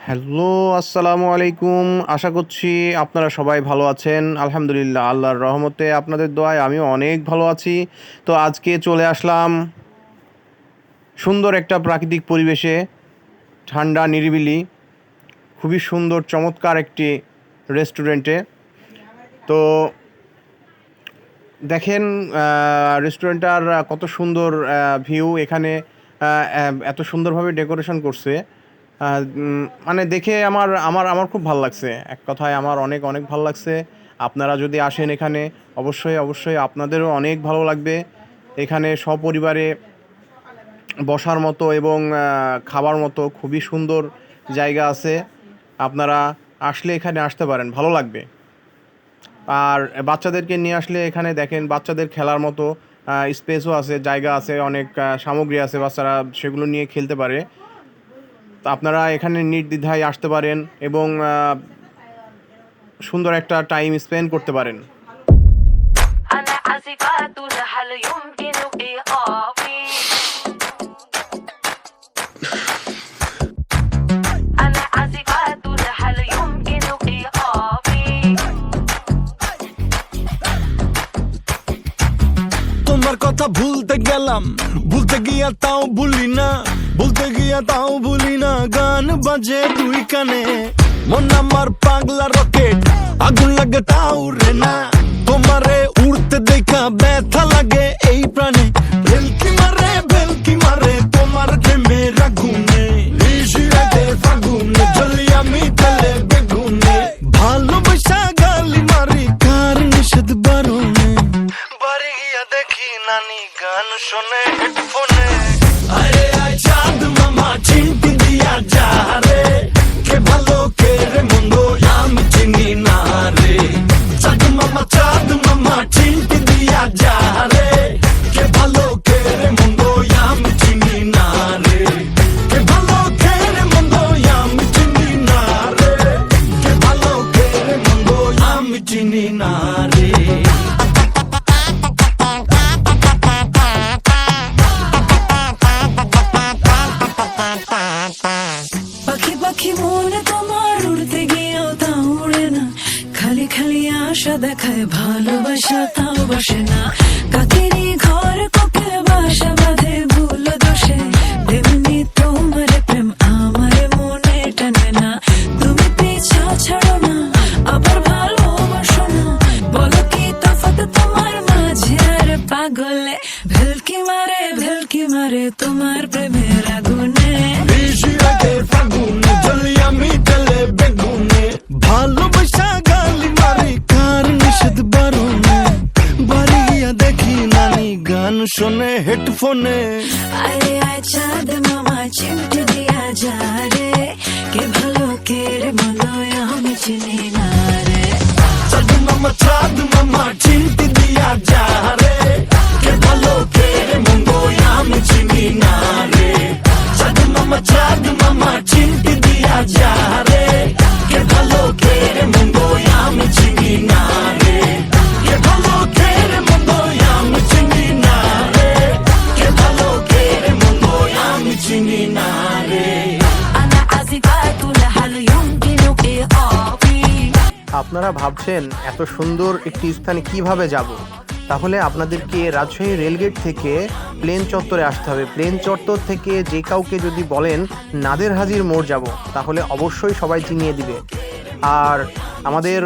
Hello, আসসালামু আলাইকুম। আশা করছি আপনারা সবাই ভালো আছেন। আলহামদুলিল্লাহ, আল্লাহর রহমতে আপনাদের দোয়ায় আমিও অনেক ভালো আছি। তো আজকে চলে আসলাম সুন্দর একটা প্রাকৃতিক পরিবেশে, ঠান্ডা নিরিবিলি, খুবই সুন্দর চমৎকার একটি রেস্টুরেন্টে। তো দেখেন রেস্টুরেন্টটার কত সুন্দর ভিউ। এখানে এত সুন্দরভাবে ডেকোরেশন করছে, মানে দেখে আমার আমার আমার খুব ভালো লাগছে। এক কথায় আমার অনেক অনেক ভালো লাগছে। আপনারা যদি আসেন এখানে, অবশ্যই অবশ্যই আপনাদেরও অনেক ভালো লাগবে। এখানে সপরিবারে বসার মতো এবং খাবার মতো খুবই সুন্দর জায়গা আছে। আপনারা আসলে এখানে আসতে পারেন, ভালো লাগবে। আর বাচ্চাদেরকে নিয়ে আসলে এখানে দেখেন বাচ্চাদের খেলার মতো স্পেসও আছে, জায়গা আছে, অনেক সামগ্রী আছে, বাচ্চারা সেগুলো নিয়ে খেলতে পারে। তো আপনারা এখানে নির্দ্বিধায় আসতে পারেন এবং সুন্দর একটা টাইম স্পেন্ড করতে পারেন। أنا عازفة هل يمكن إيقافي أنا عازفة هل يمكن إيقافي তোমার কথা ভুলতে গেলাম, ভুলতে গিয়া তাও ভুলি না, ভুলতে গিয়া তাও ভুলি না। গান বাজে দুই কানে, মন আমার পাগলা রকেট, আগুন লাগে তাও রে না। তোমারে উড়তে দেখা ব্যথা লাগে এই প্রাণে, ভেলকি মারে তোমার প্রেমের আগুনে। নিশিরাতে ফাগুনে জ্বলি আমি তেলে বেগুনে, ভালোবাসা গালি মারি কার নিষেধ বারণে। বাড়ি গিয়া দেখি নানি গান শোনে হেডফোনে। আরে আয় চাঁদ মামা চিমটি দিয়া যা রে, কে ভালো কে রে মন্দ আমি চিনি না রে। চাঁদ মামা চিমটি দিয়া যা রে, কে ভালো কে রে মন্দ আমি চিনি না রে। কে ভালো কে রে মন্দ আমি চিনি না রে, কে ভালো কে রে মন্দ আমি চিনি না রে। পাখি পাখি মনে তোমার উড়তে গিয়েও তা উড়ে না, খালি খালি আশা দেখায় ভালোবাসা তাও বসে না। কাকেরই ঘর কোকে বাসা বাঁধে ভুল দোষে, তেমনি তোমার প্রেম আমার মনে টানে না। তুমি পিছা ছাড়ো না, আবার ভালোবাসো না, বলো কি তফাৎ তোমার মাঝে আর পাগলে। ভেলকি মারে তোমার প্রেমের আগুনে। ভালোবাসা গালি মারি কার নিষেধ বারণে। বাড়ি গিয়া দেখি নানি গান শোনে হেডফোনে। আরে আয় চাঁদ মামা চিমটি দিয়া যা রে, কে ভালো কে রে মন্দ আমি চিনি না রে। চাঁদ মামা চিমটি দিয়া যা রে, কে ভালো কে রে মন্দ আমি চিনি না রে। চাঁদ মামা চিমটি দিয়া যা রে, কে ভালো কে রে মন্দ আমি চিনি না রে। কে ভালো কে রে মন্দ আমি চিনি না রে, কে ভালো কে রে মন্দ আমি চিনি না রে। أنا عازفة هل يمكن إيقافي আপনারা ভাবছেন এত সুন্দর একটি স্থানে কিভাবে যাব? তাহলে আপনাদেরকে রাজশাহী রেলগেট থেকে প্লেন চত্বরে আসতে হবে। প্লেন চত্বর থেকে যে কাউকে যদি বলেন নাদের হাজির মোড় যাব, তাহলে অবশ্যই সবাই চিনিয়ে দিবে। আর আমাদের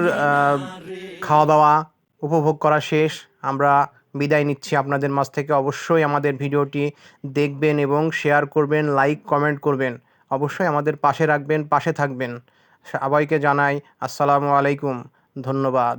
খাওয়া দাওয়া উপভোগ করা শেষ, আমরা বিদায় নিচ্ছি আপনাদের মাঝ থেকে। অবশ্যই আমাদের ভিডিওটি দেখবেন এবং শেয়ার করবেন, লাইক কমেন্ট করবেন। অবশ্যই আমাদের পাশে রাখবেন, পাশে থাকবেন। সবাইকে জানাই আসসালামু আলাইকুম, ধন্যবাদ।